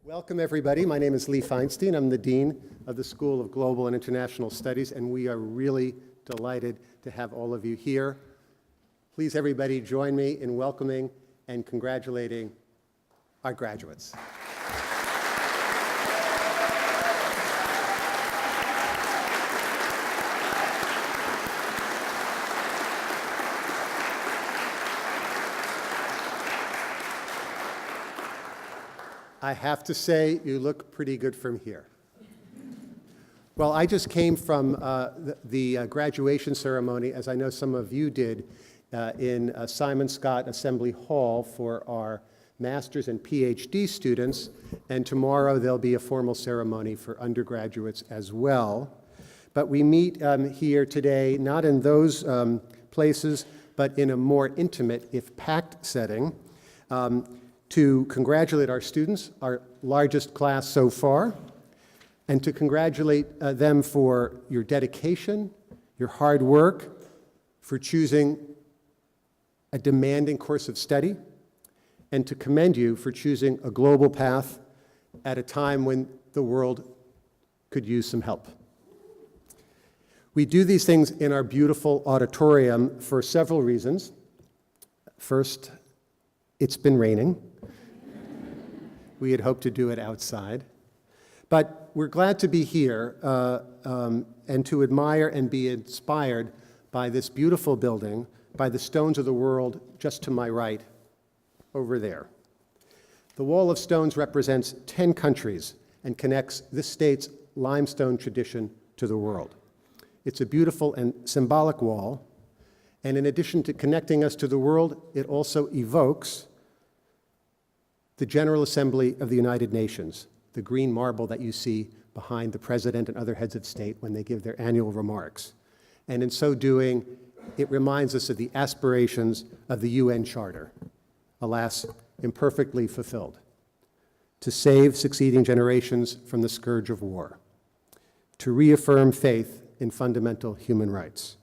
Welcome, everybody. My name is Lee Feinstein. I'm the Dean of the School of Global and International Studies, and we are really delighted to have all of you here. Please, everybody, join me in welcoming and congratulating our graduates. I have to say, you look pretty good from here. Well, I just came from the graduation ceremony, as I know some of you did, in Simon Scott Assembly Hall for our master's and PhD students, and tomorrow there'll be a formal ceremony for undergraduates as well. But we meet here today, not in those places, but in a more intimate, if packed setting, to congratulate our students, our largest class so far, and to congratulate them for your dedication, your hard work, for choosing a demanding course of study, and to commend you for choosing a global path at a time when the world could use some help. We do these things in our beautiful auditorium for several reasons. First, it's been raining. We had hoped to do it outside. But we're glad to be here and to admire and be inspired by this beautiful building, by the stones of the world just to my right, over there. The Wall of Stones represents 10 countries and connects this state's limestone tradition to the world. It's a beautiful and symbolic wall, and in addition to connecting us to the world, it also evokes the General Assembly of the United Nations, the green marble that you see behind the President and other heads of state when they give their annual remarks. And in so doing, it reminds us of the aspirations of the UN Charter, alas, imperfectly fulfilled, to save succeeding generations from the scourge of war, to reaffirm faith in fundamental human rights,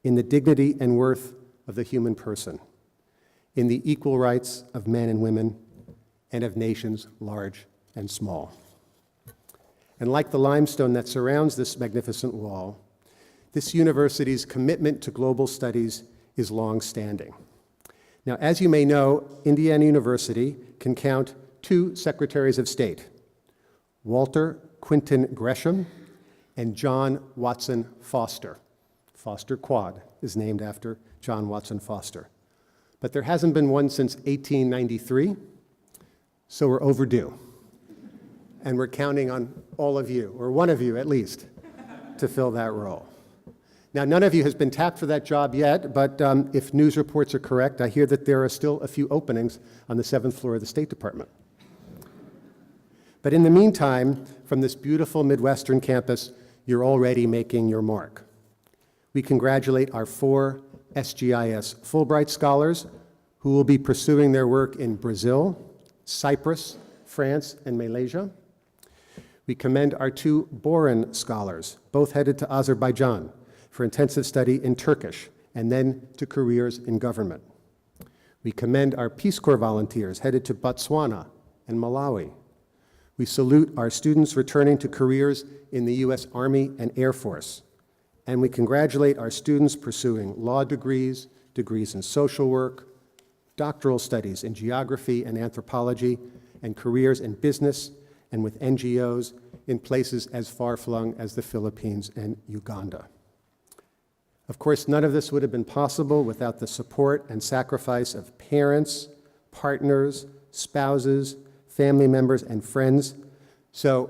in the dignity and worth of the human person, in the equal rights of men and women, and of nations large and small. And like the limestone that surrounds this magnificent wall, this university's commitment to global studies is long-standing. Now, as you may know, Indiana University can count 2 secretaries of state, Walter Quinton Gresham and John Watson Foster. Foster Quad is named after John Watson Foster. But there hasn't been one since 1893, so we're overdue. And we're counting on all of you, or one of you at least, to fill that role. Now, none of you has been tapped for that job yet, but if news reports are correct, I hear that there are still a few openings on the 7th floor of the State Department. But in the meantime, from this beautiful Midwestern campus, you're already making your mark. We congratulate our 4 SGIS Fulbright scholars who will be pursuing their work in Brazil, Cyprus, France, and Malaysia. We commend our 2 Boren scholars, both headed to Azerbaijan for intensive study in Turkish and then to careers in government. We commend our Peace Corps volunteers headed to Botswana and Malawi. We salute our students returning to careers in the U.S. Army and Air Force. And we congratulate our students pursuing law degrees, degrees in social work, doctoral studies in geography and anthropology, and careers in business and with NGOs in places as far-flung as the Philippines and Uganda. Of course, none of this would have been possible without the support and sacrifice of parents, partners, spouses, family members, and friends. So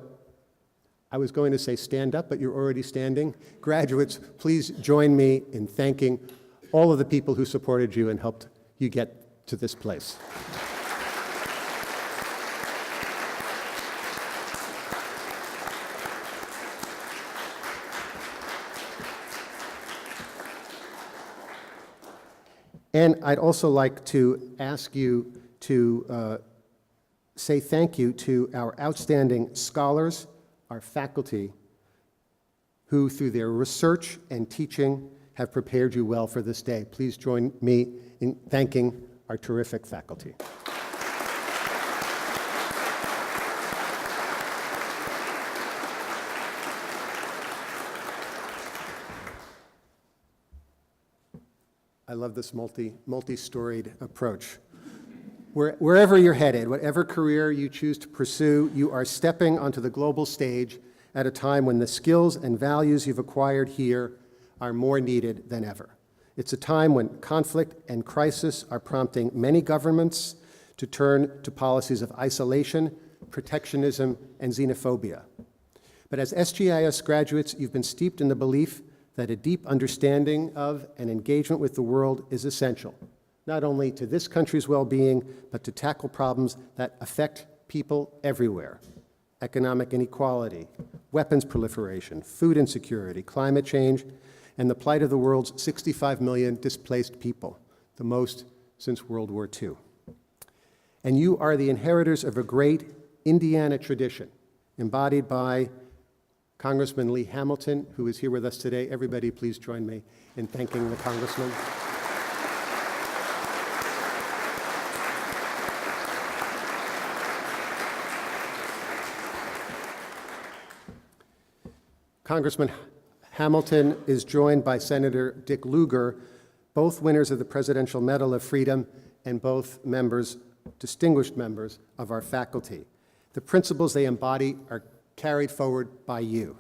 I was going to say stand up, but you're already standing. Graduates, please join me in thanking all of the people who supported you and helped you get to this place. And I'd also like to ask you to say thank you to our outstanding scholars, our faculty, who through their research and teaching have prepared you well for this day. Please join me in thanking our terrific faculty. I love this multi-storied approach. Wherever you're headed, whatever career you choose to pursue, you are stepping onto the global stage at a time when the skills and values you've acquired here are more needed than ever. It's a time when conflict and crisis are prompting many governments to turn to policies of isolation, protectionism, and xenophobia. But as SGIS graduates, you've been steeped in the belief that a deep understanding of and engagement with the world is essential, not only to this country's well-being, but to tackle problems that affect people everywhere: economic inequality, weapons proliferation, food insecurity, climate change, and the plight of the world's 65 million displaced people, the most since World War II. And you are the inheritors of a great Indiana tradition, embodied by Congressman Lee Hamilton, who is here with us today. Everybody please join me in thanking the Congressman. Congressman Hamilton is joined by Senator Dick Lugar, both winners of the Presidential Medal of Freedom and both distinguished members of our faculty. The principles they embody are carried forward by you,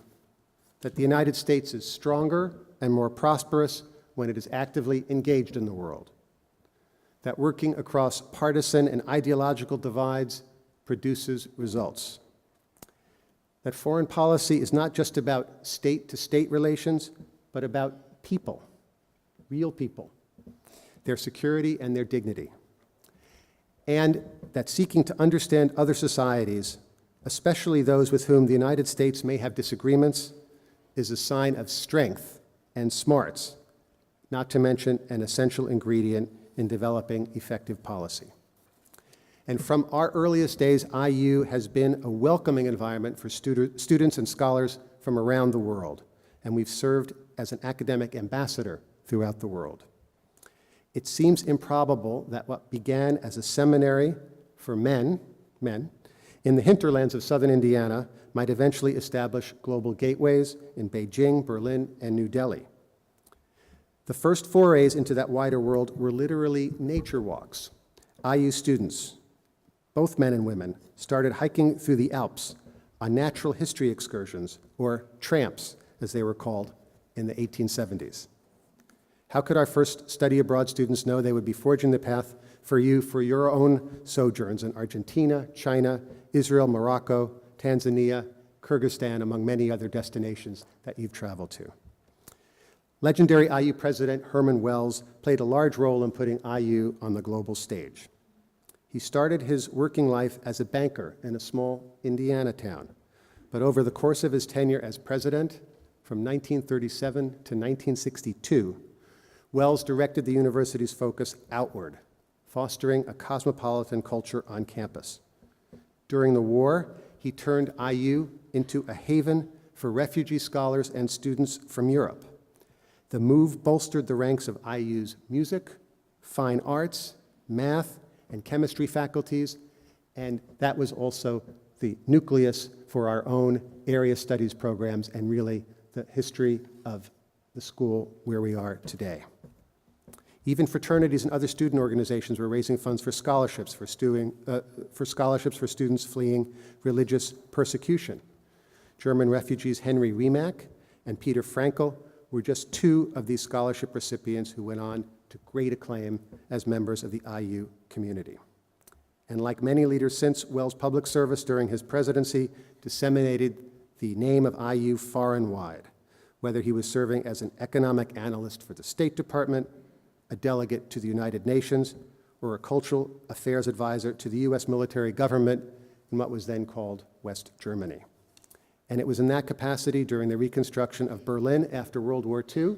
that the United States is stronger and more prosperous when it is actively engaged in the world, that working across partisan and ideological divides produces results, that foreign policy is not just about state-to-state relations, but about people, real people, their security and their dignity, and that seeking to understand other societies, especially those with whom the United States may have disagreements, is a sign of strength and smarts, not to mention an essential ingredient in developing effective policy. And from our earliest days, IU has been a welcoming environment for students and scholars from around the world, and we've served as an academic ambassador throughout the world. It seems improbable that what began as a seminary for men in the hinterlands of southern Indiana might eventually establish global gateways in Beijing, Berlin, and New Delhi. The first forays into that wider world were literally nature walks. IU students, both men and women, started hiking through the Alps on natural history excursions, or tramps, as they were called, in the 1870s. How could our first study abroad students know they would be forging the path for you for your own sojourns in Argentina, China, Israel, Morocco, Tanzania, Kyrgyzstan, among many other destinations that you've traveled to? Legendary IU president Herman Wells played a large role in putting IU on the global stage. He started his working life as a banker in a small Indiana town, but over the course of his tenure as president, from 1937 to 1962, Wells directed the university's focus outward, fostering a cosmopolitan culture on campus. During the war, he turned IU into a haven for refugee scholars and students from Europe. The move bolstered the ranks of IU's music, fine arts, math, and chemistry faculties, and that was also the nucleus for our own area studies programs and really the history of the school where we are today. Even fraternities and other student organizations were raising funds for scholarships for students fleeing religious persecution. German refugees Henry Remak and Peter Frankel were just two of these scholarship recipients who went on to great acclaim as members of the IU community. And like many leaders since, Wells' public service during his presidency disseminated the name of IU far and wide, whether he was serving as an economic analyst for the State Department, a delegate to the United Nations, or a cultural affairs advisor to the US military government in what was then called West Germany. And it was in that capacity during the reconstruction of Berlin after World War II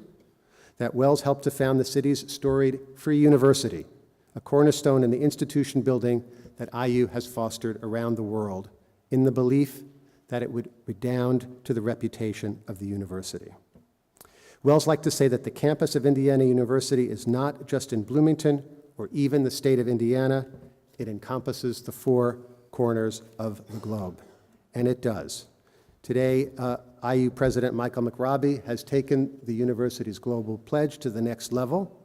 that Wells helped to found the city's storied Free University, a cornerstone in the institution building that IU has fostered around the world, in the belief that it would redound to the reputation of the university. Wells liked to say that the campus of Indiana University is not just in Bloomington or even the state of Indiana, it encompasses the four corners of the globe, and it does. Today, IU President Michael McRobbie has taken the university's global pledge to the next level,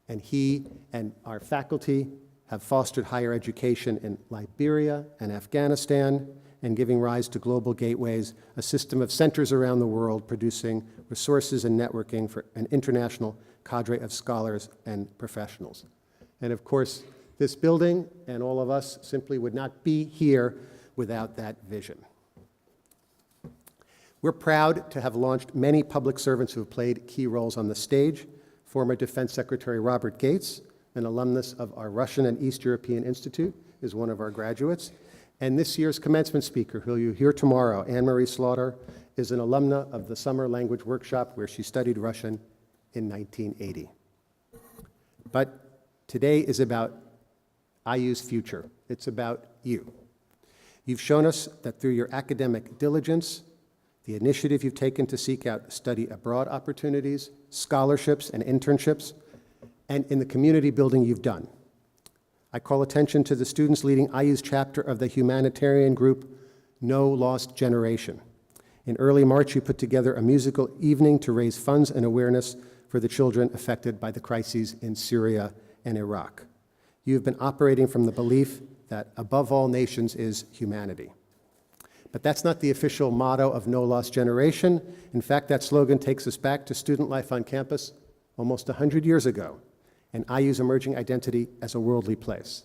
And he and our faculty have fostered higher education in Liberia and Afghanistan, and giving rise to Global Gateways, a system of centers around the world producing resources and networking for an international cadre of scholars and professionals. And of course, this building and all of us simply would not be here without that vision. We're proud to have launched many public servants who have played key roles on the stage. Former Defense Secretary Robert Gates, an alumnus of our Russian and East European Institute, is one of our graduates. And this year's commencement speaker, who you'll hear tomorrow, Anne-Marie Slaughter, is an alumna of the Summer Language Workshop where she studied Russian in 1980. But today is about IU's future. It's about you. You've shown us that through your academic diligence, the initiative you've taken to seek out study abroad opportunities, scholarships, and internships, and in the community building you've done. I call attention to the students leading IU's chapter of the humanitarian group No Lost Generation. In early March, you put together a musical evening to raise funds and awareness for the children affected by the crises in Syria and Iraq. You've been operating from the belief that above all nations is humanity. But that's not the official motto of No Lost Generation. In fact, that slogan takes us back to student life on campus almost 100 years ago, and IU's emerging identity as a worldly place.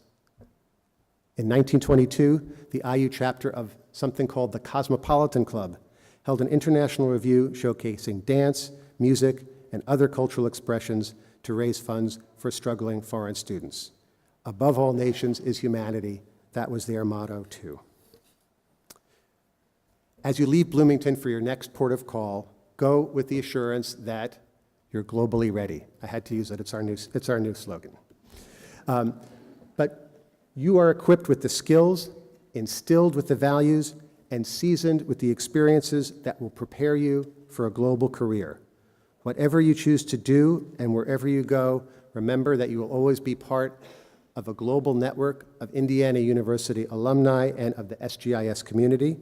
In 1922, the IU chapter of something called the Cosmopolitan Club held an international review showcasing dance, music, and other cultural expressions to raise funds for struggling foreign students. Above all nations is humanity. That was their motto, too. As you leave Bloomington for your next port of call, go with the assurance that you're globally ready. I had to use it. It's our new slogan. But you are equipped with the skills, instilled with the values, and seasoned with the experiences that will prepare you for a global career. Whatever you choose to do and wherever you go, remember that you will always be part of a global network of Indiana University alumni and of the SGIS community.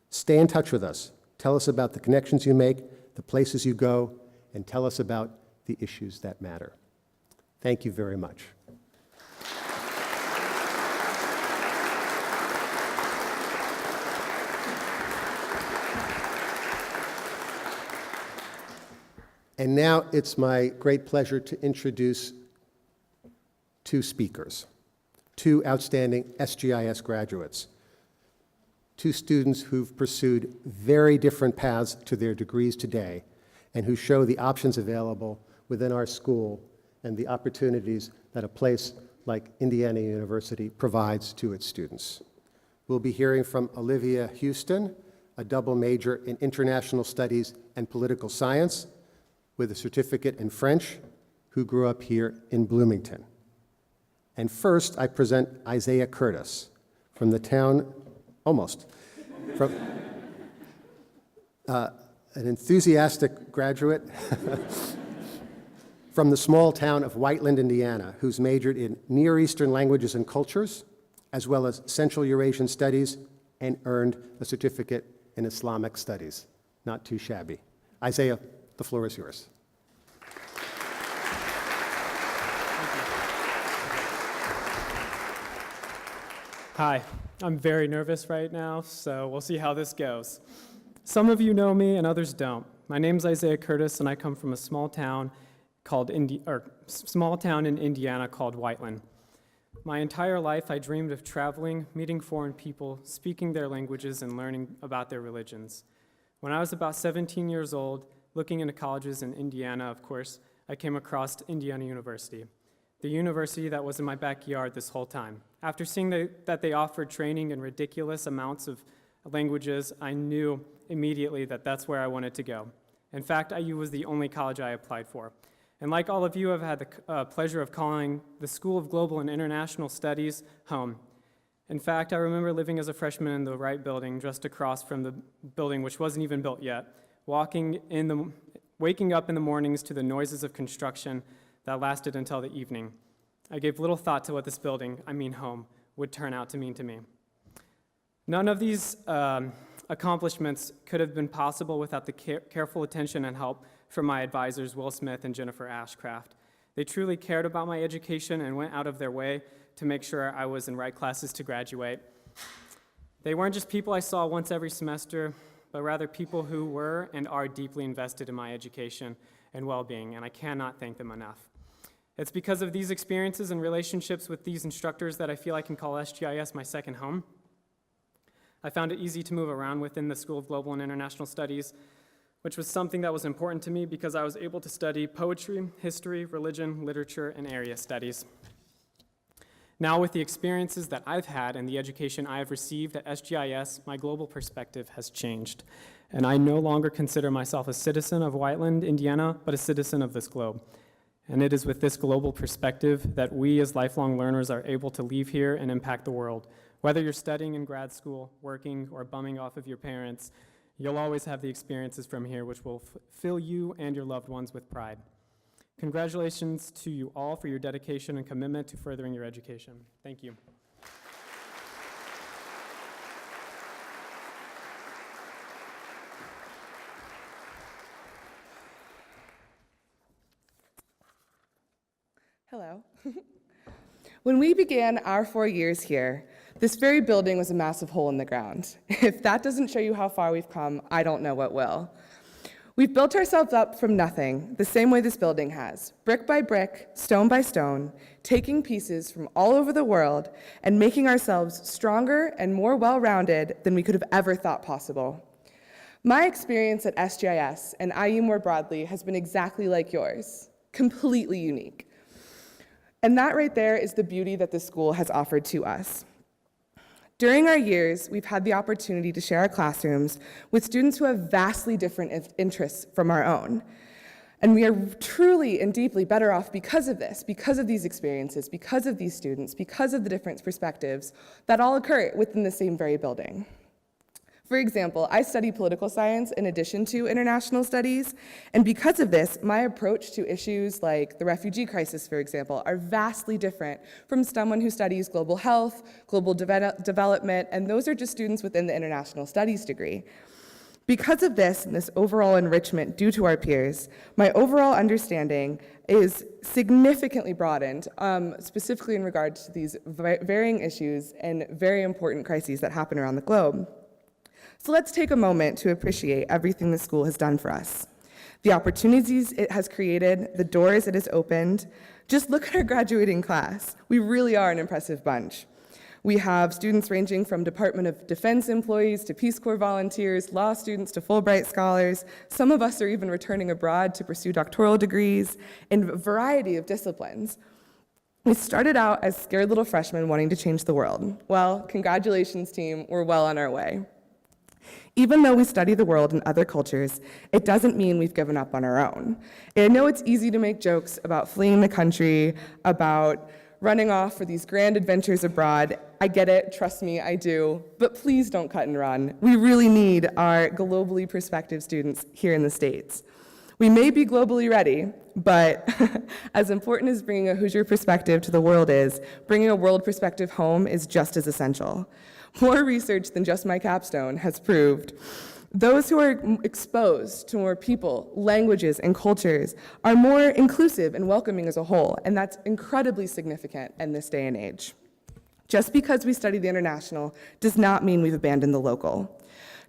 Stay in touch with us. Tell us about the connections you make, the places you go, and tell us about the issues that matter. Thank you very much. And now it's my great pleasure to introduce two speakers, two outstanding SGIS graduates, two students who've pursued very different paths to their degrees today and who show the options available within our school and the opportunities that a place like Indiana University provides to its students. We'll be hearing from Olivia Houston, a double major in international studies and political science with a certificate in French, who grew up here in Bloomington. And first, I present Isaiah Curtis from the town, from an enthusiastic graduate from the small town of Whiteland, Indiana, who's majored in Near Eastern languages and cultures, as well as Central Eurasian studies, and earned a certificate in Islamic studies. Not too shabby. Isaiah, the floor is yours. Hi, I'm very nervous right now, so we'll see how this goes. Some of you know me and others don't. My name's Isaiah Curtis, and I come from a small town in Indiana called Whiteland. My entire life, I dreamed of traveling, meeting foreign people, speaking their languages, and learning about their religions. When I was about 17 years old, looking into colleges in Indiana, of course, I came across Indiana University, the university that was in my backyard this whole time. After seeing that they offered training in ridiculous amounts of languages, I knew immediately that that's where I wanted to go. In fact, IU was the only college I applied for. And like all of you, I've had the pleasure of calling the School of Global and International Studies home. In fact, I remember living as a freshman in the Wright building, just across from the building which wasn't even built yet, waking up in the mornings to the noises of construction that lasted until the evening. I gave little thought to what this building, home, would turn out to mean to me. None of these accomplishments could have been possible without the careful attention and help from my advisors, Will Smith and Jennifer Ashcraft. They truly cared about my education and went out of their way to make sure I was in right classes to graduate. They weren't just people I saw once every semester, but rather people who were and are deeply invested in my education and well-being, and I cannot thank them enough. It's because of these experiences and relationships with these instructors that I feel I can call SGIS my second home. I found it easy to move around within the School of Global and International Studies, which was something that was important to me because I was able to study poetry, history, religion, literature, and area studies. Now, with the experiences that I've had and the education I have received at SGIS, my global perspective has changed, and I no longer consider myself a citizen of Whiteland, Indiana, but a citizen of this globe. And it is with this global perspective that we as lifelong learners are able to leave here and impact the world. Whether you're studying in grad school, working, or bumming off of your parents, you'll always have the experiences from here which will fill you and your loved ones with pride. Congratulations to you all for your dedication and commitment to furthering your education. Thank you. Hello. When we began our 4 years here, this very building was a massive hole in the ground. If that doesn't show you how far we've come, I don't know what will. We've built ourselves up from nothing, the same way this building has, brick by brick, stone by stone, taking pieces from all over the world and making ourselves stronger and more well-rounded than we could have ever thought possible. My experience at SGIS and IU more broadly has been exactly like yours, completely unique. And that right there is the beauty that this school has offered to us. During our years, we've had the opportunity to share our classrooms with students who have vastly different interests from our own. And we are truly and deeply better off because of this, because of these experiences, because of these students, because of the different perspectives that all occur within the same very building. For example, I study political science in addition to international studies, and because of this, my approach to issues like the refugee crisis, for example, are vastly different from someone who studies global health, global development, and those are just students within the international studies degree. Because of this and this overall enrichment due to our peers, my overall understanding is significantly broadened, specifically in regards to these varying issues and very important crises that happen around the globe. So let's take a moment to appreciate everything the school has done for us. The opportunities it has created, the doors it has opened. Just look at our graduating class. We really are an impressive bunch. We have students ranging from Department of Defense employees to Peace Corps volunteers, law students to Fulbright scholars. Some of us are even returning abroad to pursue doctoral degrees in a variety of disciplines. We started out as scared little freshmen wanting to change the world. Well, congratulations, team, we're well on our way. Even though we study the world and other cultures, it doesn't mean we've given up on our own. And I know it's easy to make jokes about fleeing the country, about running off for these grand adventures abroad. I get it, trust me, I do. But please don't cut and run. We really need our globally prospective students here in the States. We may be globally ready, but as important as bringing a Hoosier perspective to the world is, bringing a world perspective home is just as essential. More research than just my capstone has proved those who are exposed to more people, languages, and cultures are more inclusive and welcoming as a whole, and that's incredibly significant in this day and age. Just because we study the international does not mean we've abandoned the local.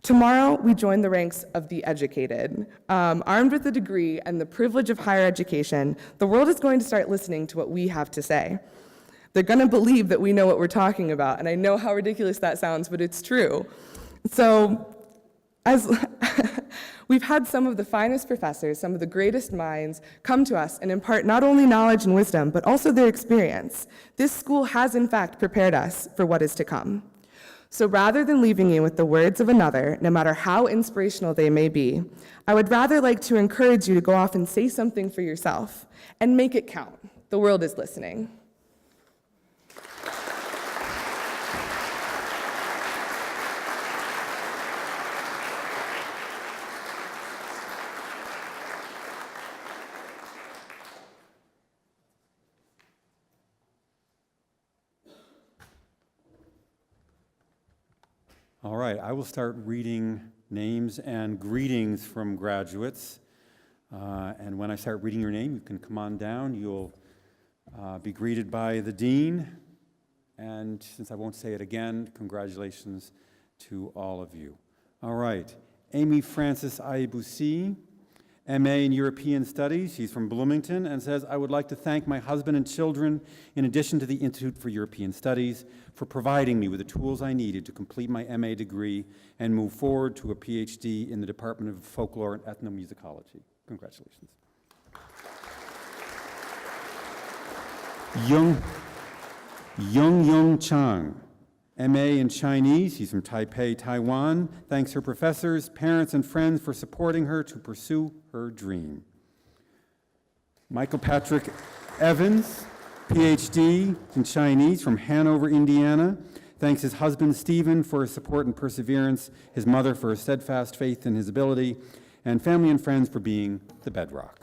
Tomorrow, we join the ranks of the educated. Armed with a degree and the privilege of higher education, the world is going to start listening to what we have to say. They're going to believe that we know what we're talking about, and I know how ridiculous that sounds, but it's true. So, as we've had some of the finest professors, some of the greatest minds come to us and impart not only knowledge and wisdom, but also their experience. This school has, in fact, prepared us for what is to come. So rather than leaving you with the words of another, no matter how inspirational they may be, I would rather like to encourage you to go off and say something for yourself and make it count. The world is listening. All right, I will start reading names and greetings from graduates. And when I start reading your name, you can come on down. You'll be greeted by the dean. And since I won't say it again, congratulations to all of you. All right, Amy Frances Aibusi, MA in European Studies. She's from Bloomington and says, I would like to thank my husband and children, in addition to the Institute for European Studies, for providing me with the tools I needed to complete my MA degree and move forward to a PhD in the Department of Folklore and Ethnomusicology. Congratulations. Yung Chang, MA in Chinese. She's from Taipei, Taiwan. Thanks her professors, parents, and friends for supporting her to pursue her dream. Michael Patrick Evans, PhD in Chinese from Hanover, Indiana. Thanks his husband, Stephen, for his support and perseverance, his mother for her steadfast faith in his ability, and family and friends for being the bedrock.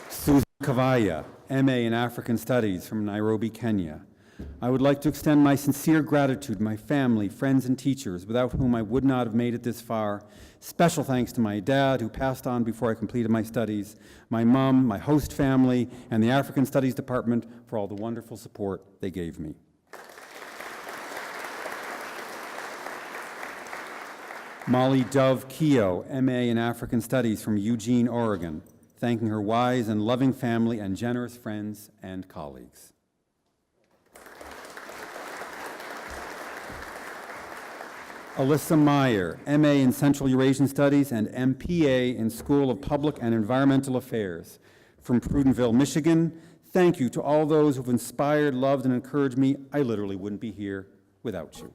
Susan Kavaya, MA in African Studies from Nairobi, Kenya. I would like to extend my sincere gratitude to my family, friends, and teachers, without whom I would not have made it this far. Special thanks to my dad, who passed on before I completed my studies, my mom, my host family, and the African Studies Department for all the wonderful support they gave me. Molly Dove Keogh, MA in African Studies from Eugene, Oregon, thanking her wise and loving family and generous friends and colleagues. Alyssa Meyer, MA in Central Eurasian Studies and MPA in School of Public and Environmental Affairs from Prudentville, Michigan. Thank you to all those who've inspired, loved, and encouraged me. I literally wouldn't be here without you.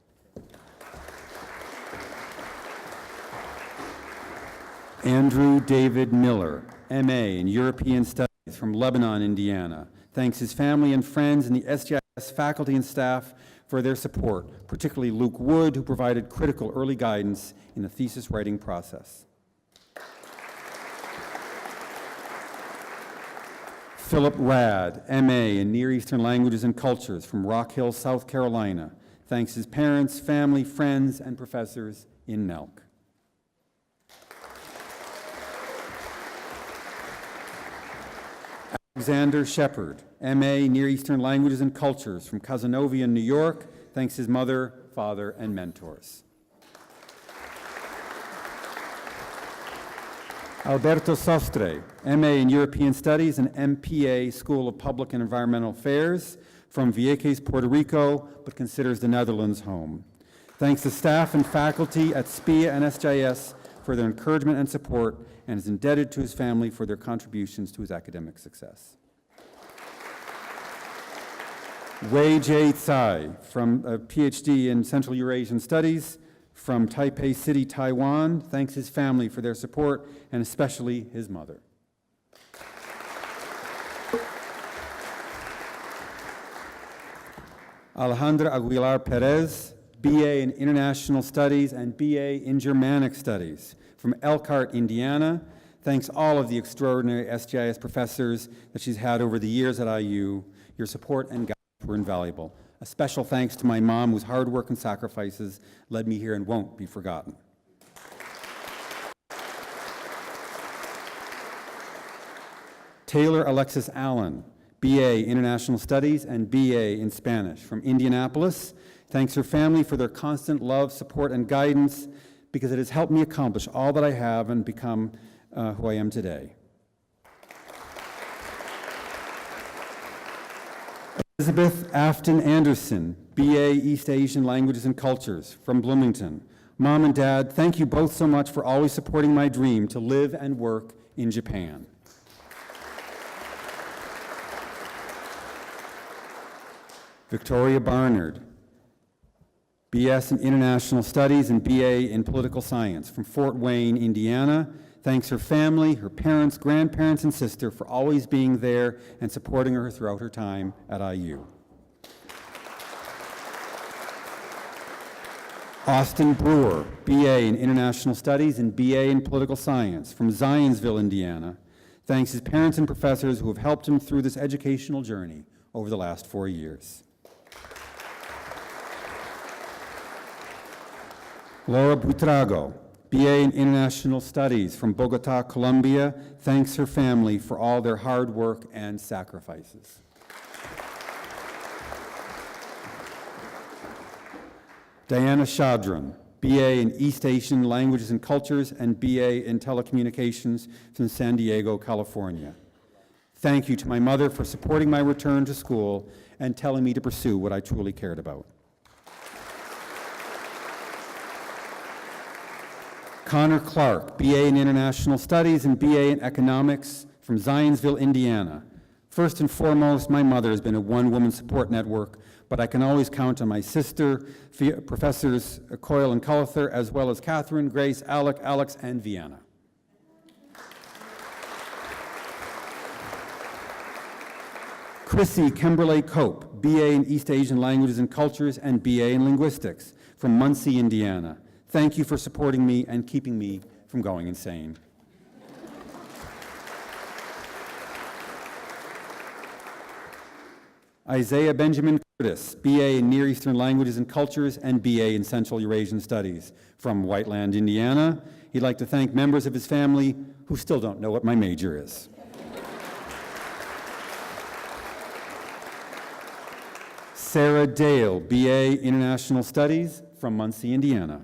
Andrew David Miller, MA in European Studies from Lebanon, Indiana. Thanks his family and friends and the SGIS faculty and staff for their support, particularly Luke Wood, who provided critical early guidance in the thesis writing process. Philip Rad, MA in Near Eastern Languages and Cultures from Rock Hill, South Carolina. Thanks his parents, family, friends, and professors in Nelk. Alexander Shepard, MA Near Eastern Languages and Cultures from Cazenovia, New York. Thanks his mother, father, and mentors. Alberto Sostre, MA in European Studies and MPA School of Public and Environmental Affairs from Vieques, Puerto Rico, but considers the Netherlands home. Thanks to staff and faculty at SPIA and SGIS for their encouragement and support, and is indebted to his family for their contributions to his academic success. Wei J. Tsai, from a PhD in Central Eurasian Studies from Taipei City, Taiwan, thanks his family for their support, and especially his mother. Alejandra Aguilar Perez, BA in International Studies and BA in Germanic Studies from Elkhart, Indiana. Thanks all of the extraordinary SGIS professors that she's had over the years at IU. Your support and guidance were invaluable. A special thanks to my mom, whose hard work and sacrifices led me here and won't be forgotten. Taylor Alexis Allen, BA International Studies and BA in Spanish from Indianapolis. Thanks her family for their constant love, support, and guidance, because it has helped me accomplish all that I have and become who I am today. Elizabeth Afton Anderson, BA East Asian Languages and Cultures from Bloomington. Mom and Dad, thank you both so much for always supporting my dream to live and work in Japan. Victoria Barnard, BS in International Studies and BA in Political Science from Fort Wayne, Indiana. Thanks her family, her parents, grandparents, and sister for always being there and supporting her throughout her time at IU. Austin Brewer, BA in International Studies and BA in Political Science from Zionsville, Indiana. Thanks his parents and professors who have helped him through this educational journey over the last 4 years. Laura Butrago, BA in International Studies from Bogota, Colombia, thanks her family for all their hard work and sacrifices. Diana Shadran, BA in East Asian Languages and Cultures and BA in Telecommunications from San Diego, California. Thank you to my mother for supporting my return to school and telling me to pursue what I truly cared about. Connor Clark, BA in International Studies and BA in Economics from Zionsville, Indiana. First and foremost, my mother has been a one-woman support network, but I can always count on my sister, Professors Coyle and Cullither, as well as Catherine, Grace, Alec, Alex, and Vienna. Chrissy Kimberly Cope, BA in East Asian Languages and Cultures and BA in Linguistics from Muncie, Indiana. Thank you for supporting me and keeping me from going insane. Isaiah Benjamin Curtis, BA in Near Eastern Languages and Cultures and BA in Central Eurasian Studies from Whiteland, Indiana. He'd like to thank members of his family who still don't know what my major is. Sarah Dale, BA International Studies from Muncie, Indiana.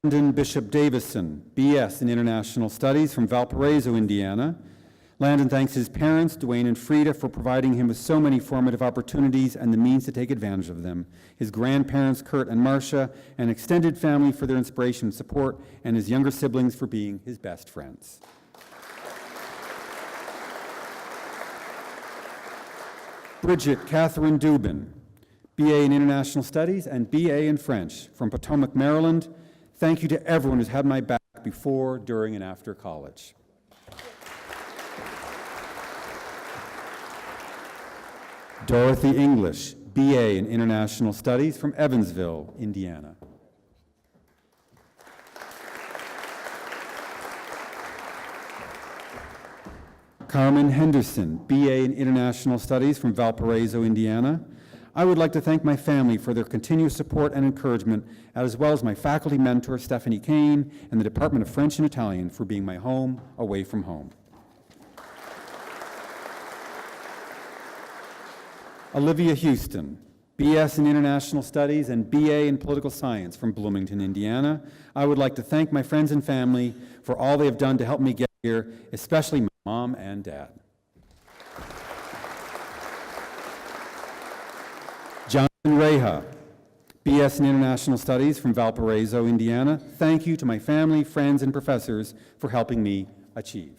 Landon Bishop Davison, BS in International Studies from Valparaiso, Indiana. Landon thanks his parents, Dwayne and Frida, for providing him with so many formative opportunities and the means to take advantage of them. His grandparents, Kurt and Marcia, and extended family for their inspiration and support, and his younger siblings for being his best friends. Bridget Catherine Dubin, BA in International Studies and BA in French from Potomac, Maryland. Thank you to everyone who's had my back before, during, and after college. Dorothy English, BA in International Studies from Evansville, Indiana. Carmen Henderson, BA in International Studies from Valparaiso, Indiana. I would like to thank my family for their continuous support and encouragement, as well as my faculty mentor, Stephanie Kane, and the Department of French and Italian for being my home away from home. Olivia Houston, BS in International Studies and BA in Political Science from Bloomington, Indiana. I would like to thank my friends and family for all they have done to help me get here, especially my mom and dad. Reha, BS in International Studies from Valparaiso, Indiana. Thank you to my family, friends, and professors for helping me achieve.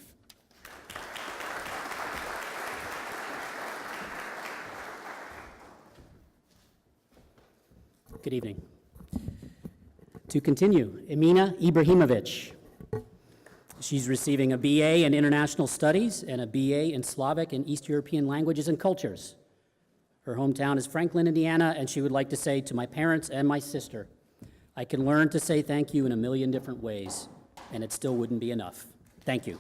Good evening. To continue, Emina Ibrahimovic. She's receiving a BA in International Studies and a BA in Slavic and East European Languages and Cultures. Her hometown is Franklin, Indiana, and she would like to say to my parents and my sister, I can learn to say thank you in a million different ways, and it still wouldn't be enough. Thank you.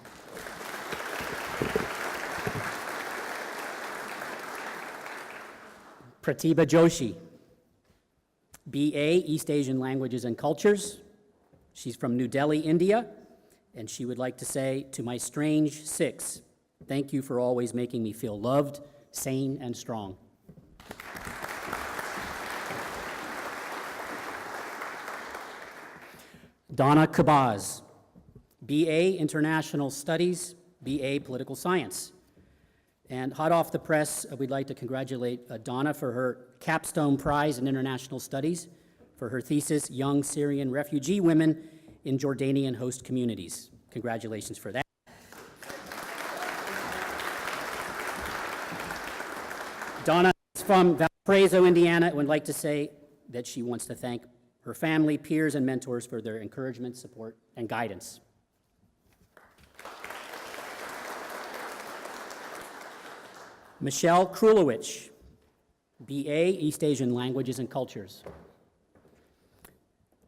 Pratibha Joshi, BA, East Asian Languages and Cultures. She's from New Delhi, India, and she would like to say to my strange six, thank you for always making me feel loved, sane, and strong. Donna Kabaz, BA International Studies, BA Political Science. And hot off the press, we'd like to congratulate Donna for her capstone prize in International Studies for her thesis, Young Syrian Refugee Women in Jordanian Host Communities. Congratulations for that. Donna is from Valparaiso, Indiana, and would like to say that she wants to thank her family, peers, and mentors for their encouragement, support, and guidance. Michelle Krulowicz, BA, East Asian Languages and Cultures.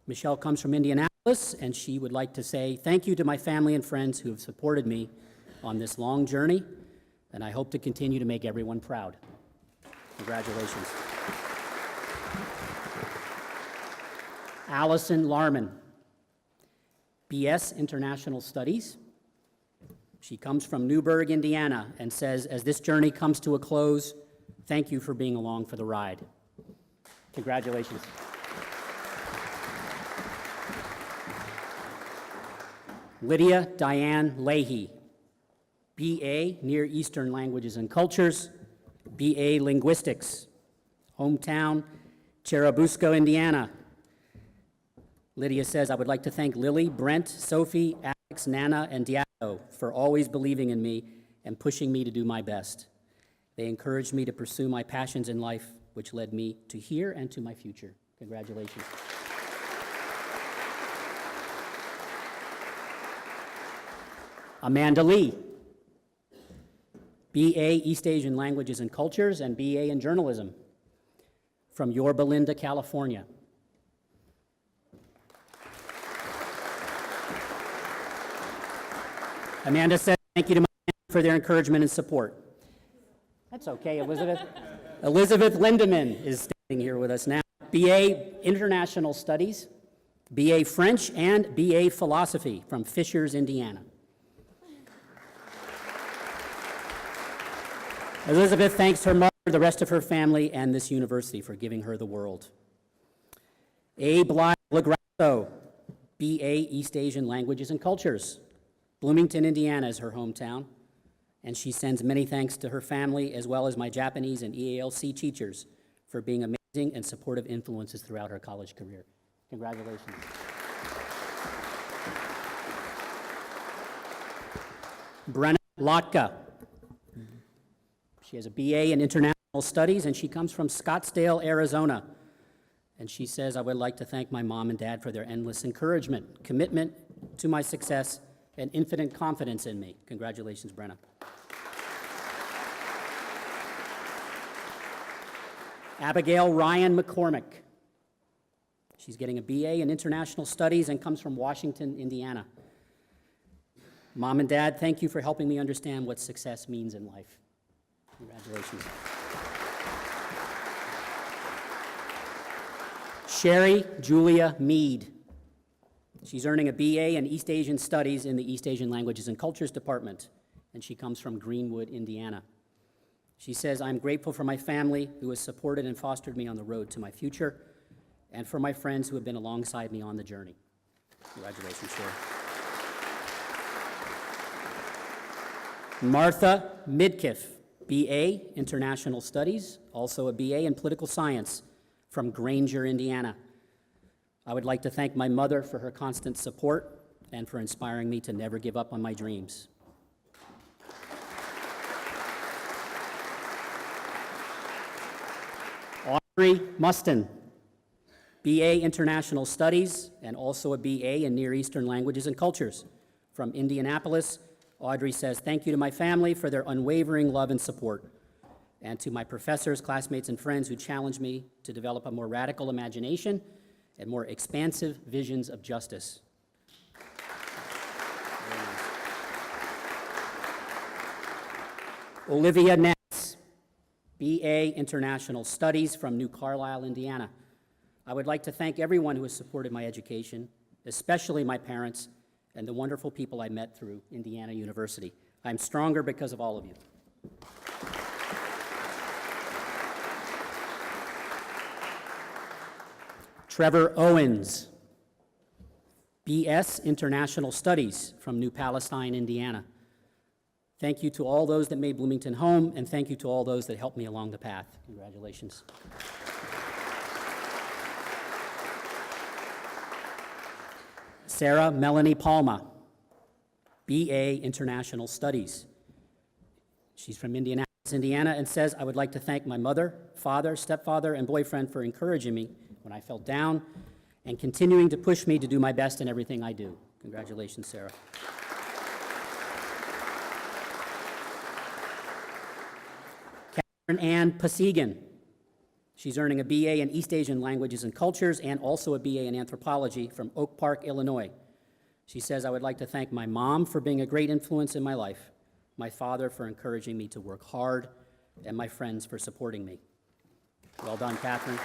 Michelle comes from Indianapolis, and she would like to say thank you to my family and friends who have supported me on this long journey, and I hope to continue to make everyone proud. Congratulations. Allison Larman, BS International Studies. She comes from Newburgh, Indiana, and says, as this journey comes to a close, thank you for being along for the ride. Congratulations. Lydia Diane Leahy, BA Near Eastern Languages and Cultures, BA Linguistics, hometown Cherubusco, Indiana. Lydia says, I would like to thank Lily, Brent, Sophie, Alex, Nana, and Diallo for always believing in me and pushing me to do my best. They encouraged me to pursue my passions in life, which led me to here and to my future. Congratulations. Amanda Lee, BA East Asian Languages and Cultures and BA in Journalism from Yorba Linda, California. Amanda said, thank you to my family for their encouragement and support. That's okay, Elizabeth. Elizabeth Lindemann is standing here with us now. BA International Studies, BA French, and BA Philosophy from Fishers, Indiana. Elizabeth thanks her mother, the rest of her family, and this university for giving her the world. A. Blythe Lagrasso, BA East Asian Languages and Cultures. Bloomington, Indiana is her hometown, and she sends many thanks to her family as well as my Japanese and EALC teachers for being amazing and supportive influences throughout her college career. Congratulations. Brenna Lotka. She has a BA in International Studies, and she comes from Scottsdale, Arizona. And she says, I would like to thank my mom and dad for their endless encouragement, commitment to my success, and infinite confidence in me. Congratulations, Brenna. Abigail Ryan McCormick. She's getting a BA in International Studies and comes from Washington, Indiana. Mom and Dad, thank you for helping me understand what success means in life. Congratulations. Sherry Julia Mead. She's earning a BA in East Asian Studies in the East Asian Languages and Cultures Department, and she comes from Greenwood, Indiana. She says, I'm grateful for my family who has supported and fostered me on the road to my future, and for my friends who have been alongside me on the journey. Congratulations, Sherry. Martha Midkiff, BA International Studies, also a BA in Political Science from Granger, Indiana. I would like to thank my mother for her constant support and for inspiring me to never give up on my dreams. Audrey Mustin, BA International Studies and also a BA in Near Eastern Languages and Cultures from Indianapolis. Audrey says, thank you to my family for their unwavering love and support, and to my professors, classmates, and friends who challenged me to develop a more radical imagination and more expansive visions of justice. Olivia Ness, BA International Studies from New Carlisle, Indiana. I would like to thank everyone who has supported my education, especially my parents and the wonderful people I met through Indiana University. I'm stronger because of all of you. Trevor Owens, BS International Studies from New Palestine, Indiana. Thank you to all those that made Bloomington home, and thank you to all those that helped me along the path. Congratulations. Sarah Melanie Palma, BA International Studies. She's from Indianapolis, Indiana, and says, I would like to thank my mother, father, stepfather, and boyfriend for encouraging me when I felt down and continuing to push me to do my best in everything I do. Congratulations, Sarah. Catherine Ann Pasegan. She's earning a BA in East Asian Languages and Cultures and also a BA in Anthropology from Oak Park, Illinois. She says, I would like to thank my mom for being a great influence in my life, my father for encouraging me to work hard, and my friends for supporting me. Well done, Catherine.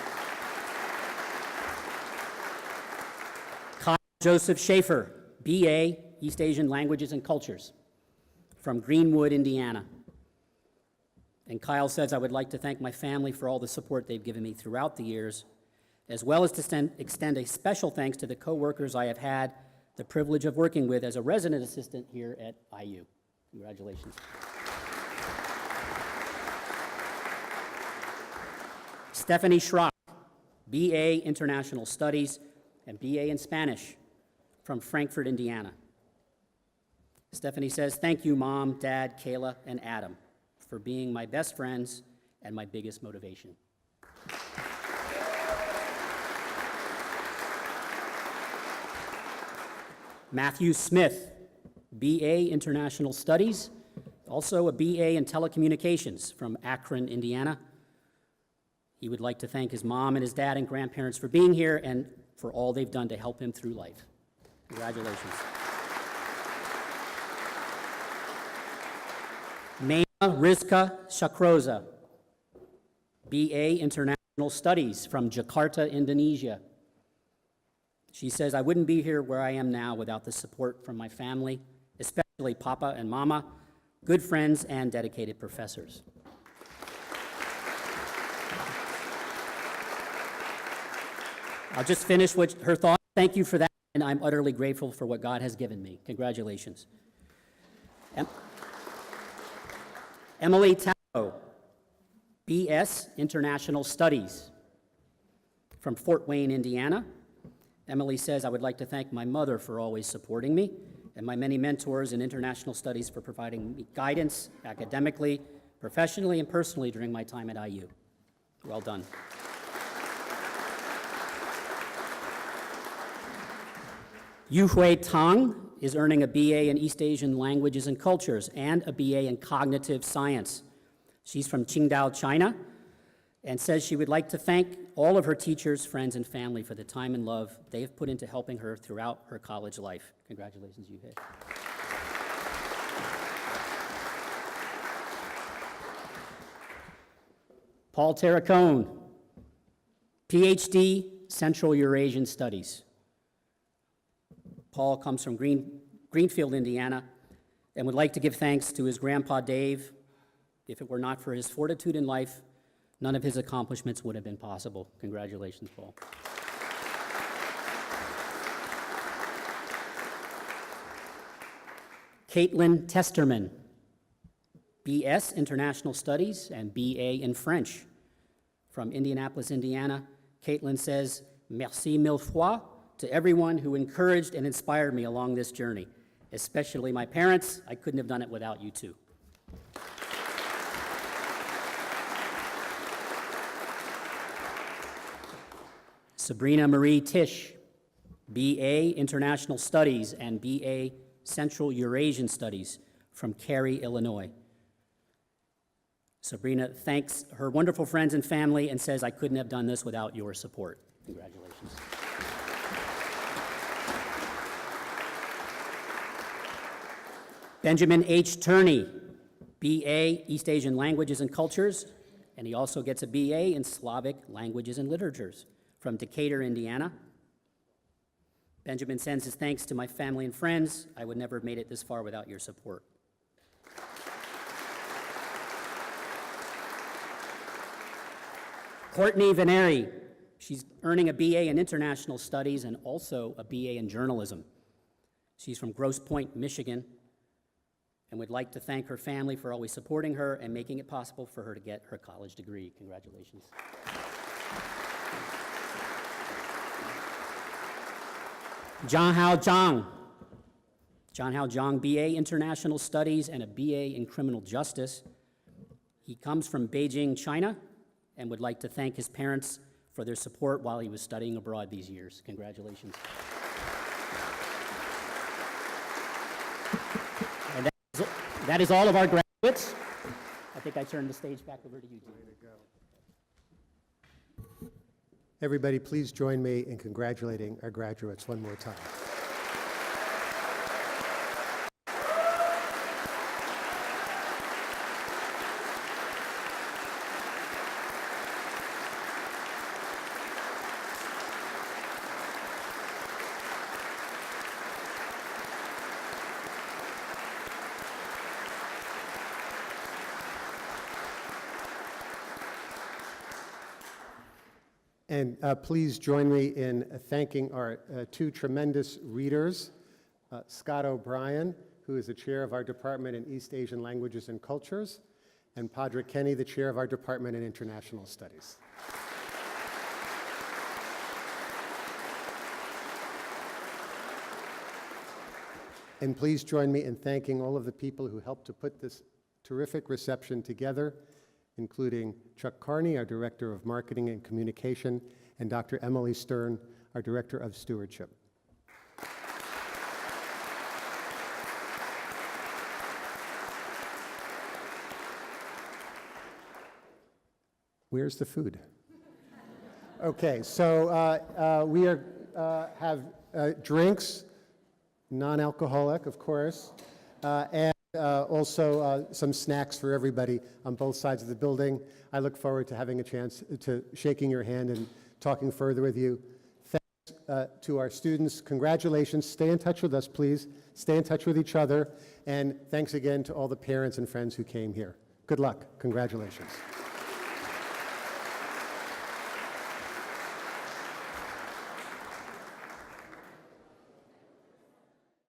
Kyle Joseph Schaefer, BA, East Asian Languages and Cultures, from Greenwood, Indiana. And Kyle says, I would like to thank my family for all the support they've given me throughout the years, as well as to extend a special thanks to the coworkers I have had the privilege of working with as a resident assistant here at IU. Congratulations. Stephanie Schrock, BA International Studies and BA in Spanish, from Frankfort, Indiana. Stephanie says, thank you, Mom, Dad, Kayla, and Adam, for being my best friends and my biggest motivation. Matthew Smith, BA International Studies, also a BA in Telecommunications from Akron, Indiana. He would like to thank his mom and his dad and grandparents for being here and for all they've done to help him through life. Congratulations. Meina Rizka Shakroza, BA International Studies from Jakarta, Indonesia. She says, I wouldn't be here where I am now without the support from my family, especially Papa and Mama, good friends, and dedicated professors. I'll just finish with her thought. Thank you for that, and I'm utterly grateful for what God has given me. Congratulations. Emily Tao, BS International Studies from Fort Wayne, Indiana. Emily says, I would like to thank my mother for always supporting me and my many mentors in international studies for providing me guidance academically, professionally, and personally during my time at IU. Well done. Yuhui Tang is earning a BA in East Asian Languages and Cultures and a BA in Cognitive Science. She's from Qingdao, China, and says she would like to thank all of her teachers, friends, and family for the time and love they have put into helping her throughout her college life. Congratulations, Yuhui. Paul Terracone, PhD, Central Eurasian Studies. Paul comes from Greenfield, Indiana, and would like to give thanks to his grandpa, Dave. If it were not for his fortitude in life, none of his accomplishments would have been possible. Congratulations, Paul. Caitlin Testerman, BS International Studies and BA in French. From Indianapolis, Indiana, Caitlin says, merci mille fois to everyone who encouraged and inspired me along this journey, especially my parents. I couldn't have done it without you too. Sabrina Marie Tisch, BA International Studies and BA Central Eurasian Studies from Cary, Illinois. Sabrina thanks her wonderful friends and family and says, I couldn't have done this without your support. Congratulations. Benjamin H. Turney, BA East Asian Languages and Cultures, and he also gets a BA in Slavic Languages and Literatures from Decatur, Indiana. Benjamin sends his thanks to my family and friends. I would never have made it this far without your support. Courtney Veneri, she's earning a BA in International Studies and also a BA in Journalism. She's from Grosse Pointe, Michigan, and would like to thank her family for always supporting her and making it possible for her to get her college degree. Congratulations. Jianhao Zhang. Jianhao Zhang, BA International Studies and a BA in Criminal Justice. He comes from Beijing, China, and would like to thank his parents for their support while he was studying abroad these years. Congratulations. And that is all of our graduates. I think I turn the stage back over to you, Dean. Everybody, please join me in congratulating our graduates one more time. And please join me in thanking our two tremendous readers, Scott O'Brien, who is the chair of our department in East Asian Languages and Cultures, and Padre Kenny, the chair of our department in International Studies. And please join me in thanking all of the people who helped to put this terrific reception together, including Chuck Carney, our Director of Marketing and Communication, and Dr. Emily Stern, our Director of Stewardship. Where's the food? Okay, so we have drinks, non-alcoholic, of course, and also some snacks for everybody on both sides of the building. I look forward to having a chance to shaking your hand and talking further with you. Thanks to our students. Congratulations. Stay in touch with us, please. Stay in touch with each other. And thanks again to all the parents and friends who came here. Good luck. Congratulations.